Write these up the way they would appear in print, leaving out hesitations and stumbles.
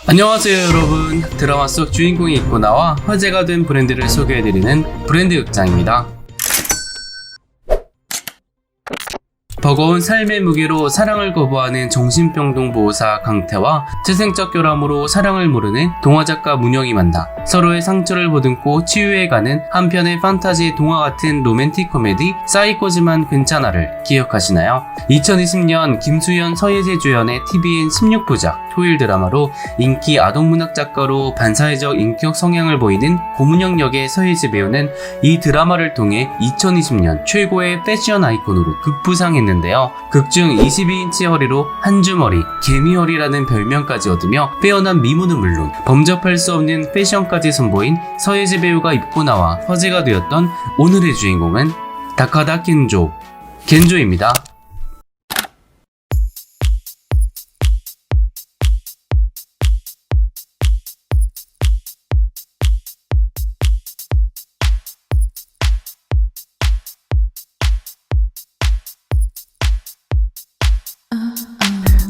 안녕하세요 여러분, 드라마 속 주인공이 입고 나와 화제가 된 브랜드를 소개해드리는 브랜드 극장입니다. 버거운 삶의 무게로 사랑을 거부하는 정신병동 보호사 강태와 재생적 결함으로 사랑을 모르는 동화작가 문영이 만나 서로의 상처를 보듬고 치유해가는 한편의 판타지 동화 같은 로맨틱 코미디 사이코지만 괜찮아를 기억하시나요? 2020년 김수현, 서예재 주연의 TVN 16부작 토일 드라마로 인기 아동문학 작가로 반사회적 인격 성향을 보이는 고문영 역의 서예재 배우는 이 드라마를 통해 2020년 최고의 패션 아이콘으로 급부상했는데요. 극중 22인치 허리로 한주머리, 개미허리라는 별명까지 얻으며 빼어난 미모는 물론 범접할 수 없는 패션까지 선보인 서예재 배우가 입고 나와 화제가 되었던 오늘의 주인공은 다카다 겐조입니다.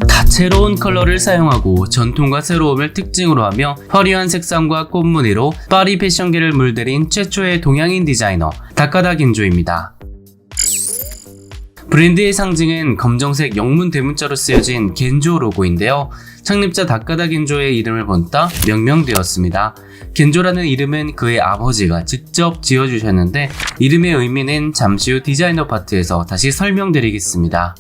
다채로운 컬러를 사용하고 전통과 새로움을 특징으로 하며 화려한 색상과 꽃무늬로 파리 패션계를 물들인 최초의 동양인 디자이너 다카다 겐조입니다. 브랜드의 상징은 검정색 영문 대문자로 쓰여진 겐조 로고인데요. 창립자 다카다 겐조의 이름을 본따 명명되었습니다. 겐조라는 이름은 그의 아버지가 직접 지어주셨는데 이름의 의미는 잠시 후 디자이너 파트에서 다시 설명드리겠습니다.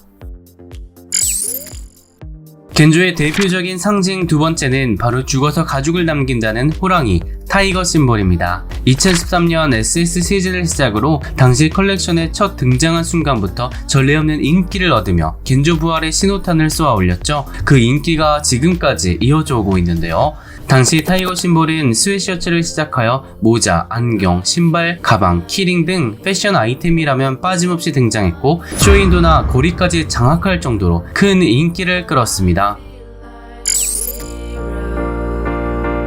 겐조의 대표적인 상징 두 번째는 바로 죽어서 가죽을 남긴다는 호랑이, 타이거 심볼입니다. 2013년 SS 시즌을 시작으로 당시 컬렉션에 첫 등장한 순간부터 전례없는 인기를 얻으며 겐조 부활의 신호탄을 쏘아 올렸죠. 그 인기가 지금까지 이어져 오고 있는데요. 당시 타이거 심볼은 스웨셔츠를 시작하여 모자, 안경, 신발, 가방, 키링 등 패션 아이템이라면 빠짐없이 등장했고 쇼윈도나 고리까지 장악할 정도로 큰 인기를 끌었습니다.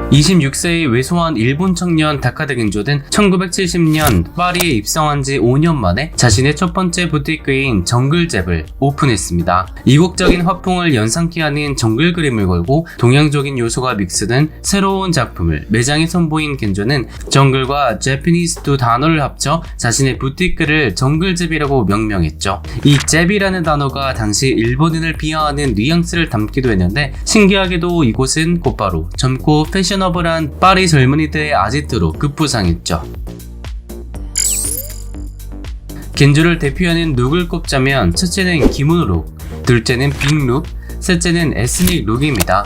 26세의 왜소한 일본 청년 다카다 겐조는 1970년 파리에 입성한 지 5년 만에 자신의 첫 번째 부티크인 정글잽을 오픈했습니다. 이국적인 화풍을 연상케 하는 정글 그림을 걸고 동양적인 요소가 믹스된 새로운 작품을 매장에 선보인 겐조는 정글과 재패니스 두 단어를 합쳐 자신의 부티크를 정글잽이라고 명명했죠. 이 잽이라는 단어가 당시 일본인을 비하하는 뉘앙스를 담기도 했는데 신기하게도 이곳은 곧바로 젊고 패셔너블한 파리 젊은이들의 아지트로 급부상했죠. 겐조를 대표하는 룩을 꼽자면 첫째는 기모노 룩, 둘째는 빅룩, 셋째는 에스닉 룩입니다.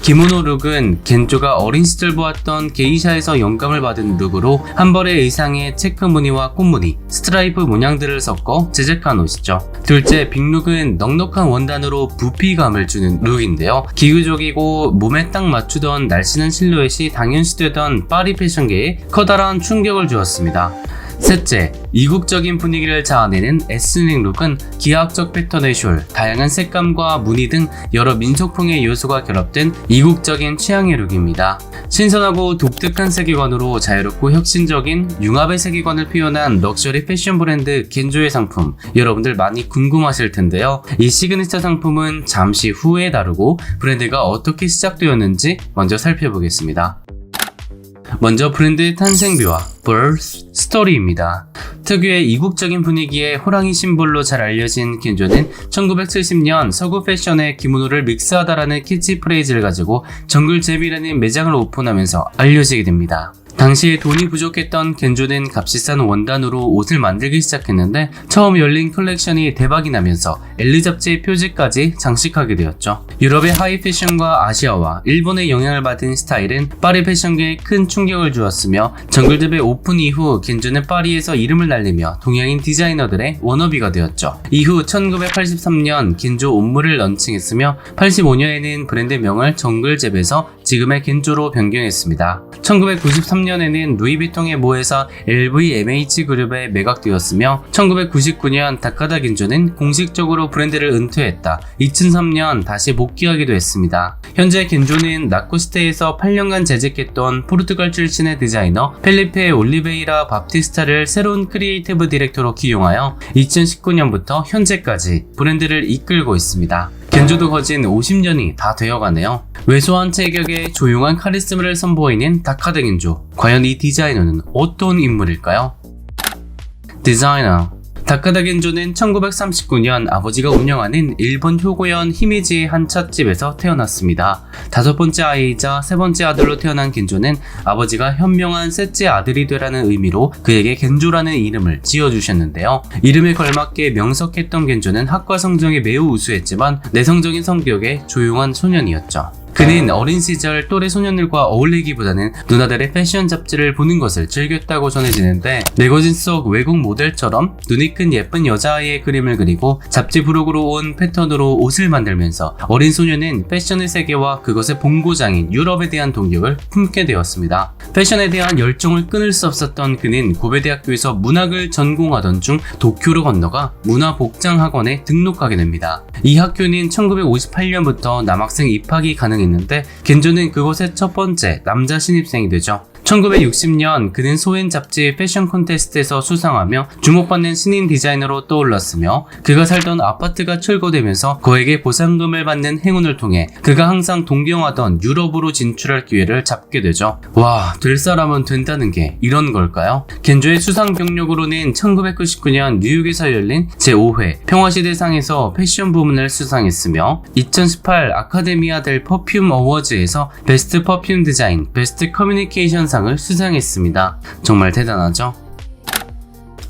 기모노 룩은 겐조가 어린 시절 보았던 게이샤에서 영감을 받은 룩으로 한 벌의 의상에 체크 무늬와 꽃무늬, 스트라이프 문양들을 섞어 제작한 옷이죠. 둘째 빅룩은 넉넉한 원단으로 부피감을 주는 룩인데요. 기구적이고 몸에 딱 맞추던 날씬한 실루엣이 당연시되던 파리 패션계에 커다란 충격을 주었습니다. 셋째, 이국적인 분위기를 자아내는 에스닉 룩은 기하학적 패턴의 숄, 다양한 색감과 무늬 등 여러 민속풍의 요소가 결합된 이국적인 취향의 룩입니다. 신선하고 독특한 세계관으로 자유롭고 혁신적인 융합의 세계관을 표현한 럭셔리 패션 브랜드 겐조의 상품, 여러분들 많이 궁금하실 텐데요. 이 시그니처 상품은 잠시 후에 다루고 브랜드가 어떻게 시작되었는지 먼저 살펴보겠습니다. 먼저 브랜드의 탄생비와 birth 스토리입니다. 특유의 이국적인 분위기의 호랑이 심볼로 잘 알려진 겐조는 1970년 서구 패션에 기모노를 믹스하다라는 캐치프레이즈를 가지고 정글잽이라는 매장을 오픈하면서 알려지게 됩니다. 당시에 돈이 부족했던 겐조는 값이 싼 원단으로 옷을 만들기 시작했는데 처음 열린 컬렉션이 대박이 나면서 엘리 잡지의 표지까지 장식하게 되었죠. 유럽의 하이 패션과 아시아와 일본의 영향을 받은 스타일은 파리 패션계에 큰 충격을 주었으며 정글잽의 오픈 이후 겐조는 파리에서 이름을 날리며 동양인 디자이너들의 워너비가 되었죠. 이후 1983년 겐조 옷물을 런칭했으며 85년에는 브랜드명을 정글잽에서 지금의 겐조로 변경했습니다. 1993년에는 루이비통의 모회사 LVMH 그룹에 매각되었으며 1999년 다카다 겐조는 공식적으로 브랜드를 은퇴했다. 2003년 다시 복귀하기도 했습니다. 현재 겐조는 라코스테에서 8년간 재직했던 포르투갈 출신의 디자이너 펠리페 올리베이라 바티스타를 새로운 크리에이티브 디렉터로 기용하여 2019년부터 현재까지 브랜드를 이끌고 있습니다. 겐조도 거진 50년이 다 되어가네요. 왜소한 체격에 조용한 카리스마를 선보이는 다카드 겐조. 과연 이 디자이너는 어떤 인물일까요? 디자이너 다카다 겐조는 1939년 아버지가 운영하는 일본 효고현 히미지의 한 찻집에서 태어났습니다. 5번째 아이이자 3번째 아들로 태어난 겐조는 아버지가 현명한 셋째 아들이 되라는 의미로 그에게 겐조라는 이름을 지어주셨는데요. 이름에 걸맞게 명석했던 겐조는 학과 성적이 매우 우수했지만 내성적인 성격의 조용한 소년이었죠. 그는 어린 시절 또래 소년들과 어울리기보다는 누나들의 패션 잡지를 보는 것을 즐겼다고 전해지는데 매거진 속 외국 모델처럼 눈이 큰 예쁜 여자아이의 그림을 그리고 잡지 부록으로 온 패턴으로 옷을 만들면서 어린 소년은 패션의 세계와 그것의 본고장인 유럽에 대한 동경을 품게 되었습니다. 패션에 대한 열정을 끊을 수 없었던 그는 고베대학교에서 문학을 전공하던 중 도쿄로 건너가 문화복장학원에 등록하게 됩니다. 이 학교는 1958년부터 남학생 입학이 가능했는데 겐조는 그곳의 첫 번째 남자 신입생이 되죠. 1960년 그는 소엔 잡지 패션 콘테스트에서 수상하며 주목받는 신인 디자이너로 떠올랐으며 그가 살던 아파트가 철거되면서 그에게 보상금을 받는 행운을 통해 그가 항상 동경하던 유럽으로 진출할 기회를 잡게 되죠. 와, 될 사람은 된다는 게 이런 걸까요? 겐조의 수상 경력으로는 1999년 뉴욕에서 열린 제5회 평화시대상에서 패션 부문을 수상했으며 2018 아카데미아 델 퍼퓸 어워즈에서 베스트 퍼퓸 디자인, 베스트 커뮤니케이션 상을 수상했습니다. 정말 대단하죠?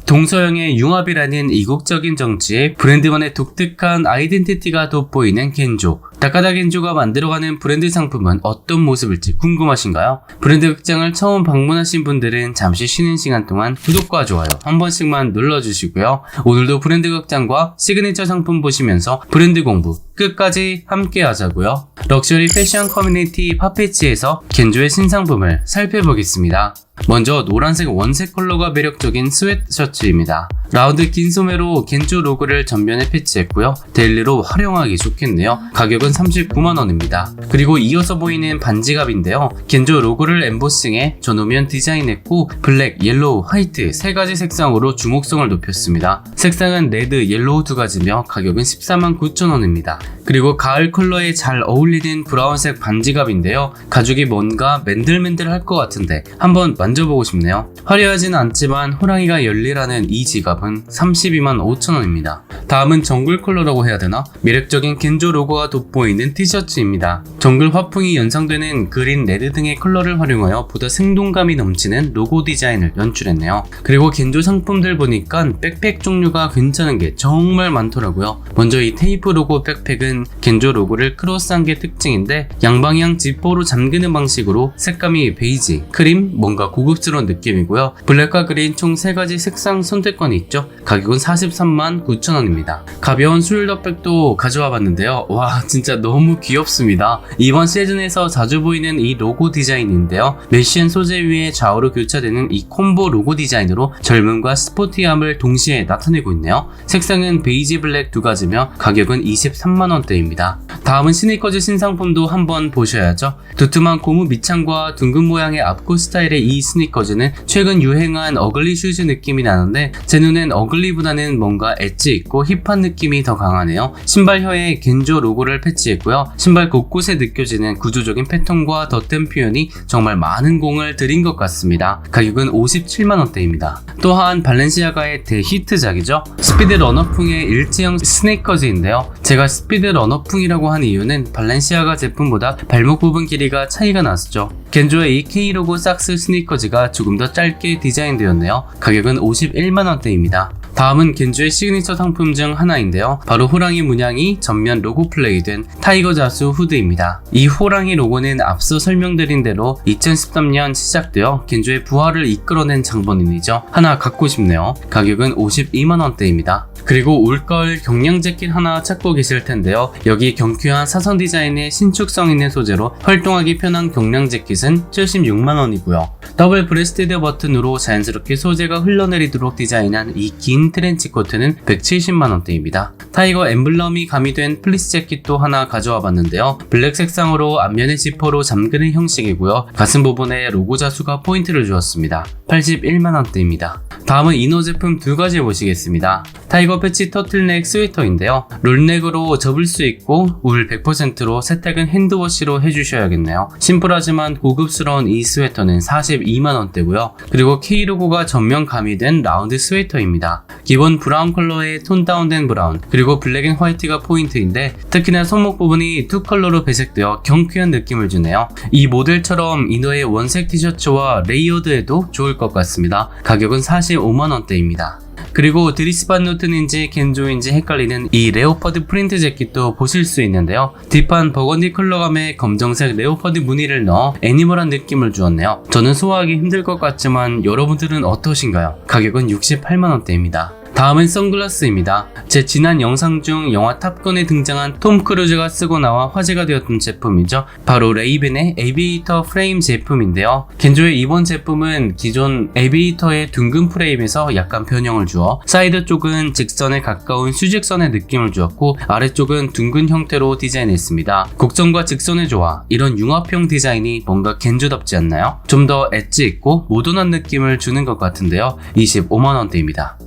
동서양의 융합이라는 이국적인 정치에 브랜드만의 독특한 아이덴티티가 돋보이는 겐조. 다카다 겐조가 만들어가는 브랜드 상품은 어떤 모습일지 궁금하신가요? 브랜드 극장을 처음 방문하신 분들은 잠시 쉬는 시간 동안 구독과 좋아요 한 번씩만 눌러주시고요. 오늘도 브랜드 극장과 시그니처 상품 보시면서 브랜드 공부 끝까지 함께 하자고요. 럭셔리 패션 커뮤니티 파페치에서 겐조의 신상품을 살펴보겠습니다. 먼저 노란색 원색 컬러가 매력적인 스웨트셔츠입니다. 라운드 긴 소매로 겐조 로고를 전면에 패치했고요. 데일리로 활용하기 좋겠네요. 가격은 39만원입니다. 그리고 이어서 보이는 반지갑인데요. 겐조 로고를 엠보싱해 전후면 디자인했고 블랙, 옐로우, 화이트 3가지 색상으로 주목성을 높였습니다. 색상은 레드, 옐로우 2가지며 가격은 149,000원입니다. 그리고 가을 컬러에 잘 어울리는 브라운색 반지갑인데요. 가죽이 뭔가 맨들맨들할 것 같은데 한번 만져보고 싶네요. 화려하진 않지만 호랑이가 열리라는 이 지갑은 325,000원입니다. 다음은 정글 컬러라고 해야 되나? 매력적인 겐조 로고가 돋보이는 티셔츠입니다. 정글 화풍이 연상되는 그린, 레드 등의 컬러를 활용하여 보다 생동감이 넘치는 로고 디자인을 연출했네요. 그리고 겐조 상품들 보니까 백팩 종류가 괜찮은 게 정말 많더라고요. 먼저 이 테이프 로고 백팩은 겐조 로고를 크로스한 게 특징인데 양방향 지퍼로 잠그는 방식으로 색감이 베이지, 크림, 뭔가 고급스러운 느낌이고요. 블랙과 그린 총 3가지 색상 선택권이 있죠. 가격은 439,000원입니다. 가벼운 숄더백도 가져와 봤는데요. 와, 진짜 너무 귀엽습니다. 이번 시즌에서 자주 보이는 이 로고 디자인인데요. 메쉬한 소재 위에 좌우로 교차되는 이 콤보 로고 디자인으로 젊음과 스포티함을 동시에 나타내고 있네요. 색상은 베이지, 블랙 2가지며 가격은 23만원대입니다. 다음은 스니커즈 신상품도 한번 보셔야죠. 두툼한 고무 밑창과 둥근 모양의 앞고 스타일의 이 스니커즈는 최근 유행한 어글리 슈즈 느낌이 나는데 제 눈엔 어글리보다는 뭔가 엣지 있고 힙한 느낌이 더 강하네요. 신발혀에 겐조 로고를 패치했고요. 신발 곳곳에 느껴지는 구조적인 패턴과 덧댄 표현이 정말 많은 공을 들인 것 같습니다. 가격은 57만원대입니다. 또한 발렌시아가의 대히트작이죠. 스피드 러너풍의 일체형 스니커즈인데요. 제가 스피드 러너풍이라고 한 이유는 발렌시아가 제품보다 발목 부분 길이가 차이가 났었죠. 겐조의 이 K 로고 삭스 스니커즈가 조금 더 짧게 디자인되었네요. 가격은 51만원대입니다. 다음은 겐조의 시그니처 상품 중 하나인데요. 바로 호랑이 문양이 전면 로고 플레이된 타이거 자수 후드입니다. 이 호랑이 로고는 앞서 설명드린 대로 2013년 시작되어 겐조의 부활을 이끌어낸 장본인이죠. 하나 갖고 싶네요. 가격은 52만원대입니다. 그리고 올가을 경량 재킷 하나 찾고 계실 텐데요. 여기 경쾌한 사선 디자인의 신축성 있는 소재로 활동하기 편한 경량 재킷은 76만원이고요. 더블 브레스티드 버튼으로 자연스럽게 소재가 흘러내리도록 디자인한 이 긴 진 트렌치 코트는 170만원대입니다. 타이거 엠블럼이 가미된 플리스 재킷도 하나 가져와 봤는데요. 블랙 색상으로 앞면에 지퍼로 잠그는 형식이고요. 가슴 부분에 로고 자수가 포인트를 주었습니다. 81만원대입니다. 다음은 이너 제품 두 가지 보시겠습니다. 타이거 패치 터틀넥 스웨터인데요. 롤넥으로 접을 수 있고 울 100%로 세탁은 핸드워시로 해주셔야겠네요. 심플하지만 고급스러운 이 스웨터는 42만원대고요. 그리고 K로고가 전면 가미된 라운드 스웨터입니다. 기본 브라운 컬러의 톤 다운된 브라운 그리고 블랙 앤 화이트가 포인트인데 특히나 손목 부분이 투 컬러로 배색되어 경쾌한 느낌을 주네요. 이 모델처럼 이너의 원색 티셔츠와 레이어드에도 좋을 것 같습니다. 가격은 45만원대입니다. 그리고 드리스반 노튼인지 겐조인지 헷갈리는 이 레오파드 프린트 재킷도 보실 수 있는데요. 딥한 버건디 컬러감의 검정색 레오파드 무늬를 넣어 애니멀한 느낌을 주었네요. 저는 소화하기 힘들 것 같지만 여러분들은 어떠신가요? 가격은 68만원대입니다. 다음은 선글라스입니다. 제 지난 영상 중 영화 탑건에 등장한 톰 크루즈가 쓰고 나와 화제가 되었던 제품이죠. 바로 레이벤의 에비에이터 프레임 제품인데요. 겐조의 이번 제품은 기존 에비에이터의 둥근 프레임에서 약간 변형을 주어 사이드 쪽은 직선에 가까운 수직선의 느낌을 주었고 아래쪽은 둥근 형태로 디자인했습니다. 곡선과 직선의 조화, 이런 융합형 디자인이 뭔가 겐조답지 않나요? 좀 더 엣지 있고 모던한 느낌을 주는 것 같은데요. 25만원대입니다.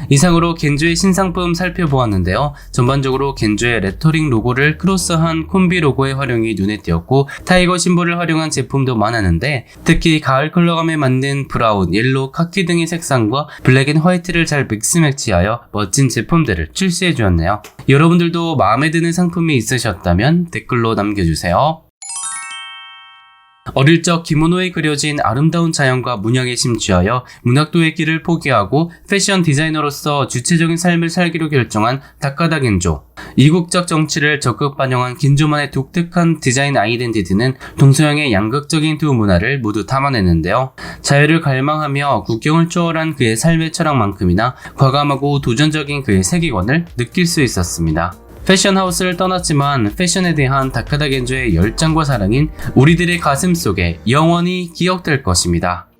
이상으로 겐조의 신상품 살펴보았는데요. 전반적으로 겐조의 레터링 로고를 크로스한 콤비 로고의 활용이 눈에 띄었고 타이거 심볼을 활용한 제품도 많았는데 특히 가을 컬러감에 맞는 브라운, 옐로우, 카키 등의 색상과 블랙 앤 화이트를 잘 믹스 매치하여 멋진 제품들을 출시해 주었네요. 여러분들도 마음에 드는 상품이 있으셨다면 댓글로 남겨주세요. 어릴 적 기모노에 그려진 아름다운 자연과 문양에 심취하여 문학도의 길을 포기하고 패션 디자이너로서 주체적인 삶을 살기로 결정한 다카다 겐조. 이국적 정치를 적극 반영한 겐조만의 독특한 디자인 아이덴티티는 동서양의 양극적인 두 문화를 모두 담아냈는데요. 자유를 갈망하며 국경을 초월한 그의 삶의 철학만큼이나 과감하고 도전적인 그의 세계관을 느낄 수 있었습니다. 패션하우스를 떠났지만 패션에 대한 다카다 겐조의 열정과 사랑인 우리들의 가슴 속에 영원히 기억될 것입니다.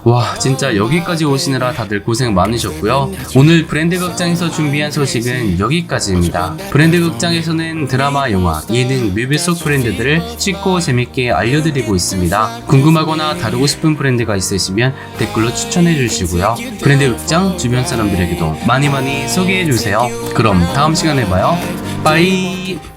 와, 진짜 여기까지 오시느라 다들 고생 많으셨고요. 오늘 브랜드 극장에서 준비한 소식은 여기까지입니다. 브랜드 극장에서는 드라마, 영화, 예능, 뮤비 속 브랜드들을 쉽고 재밌게 알려드리고 있습니다. 궁금하거나 다루고 싶은 브랜드가 있으시면 댓글로 추천해 주시고요. 브랜드 극장 주변 사람들에게도 많이 소개해 주세요. 그럼 다음 시간에 봐요. 빠이.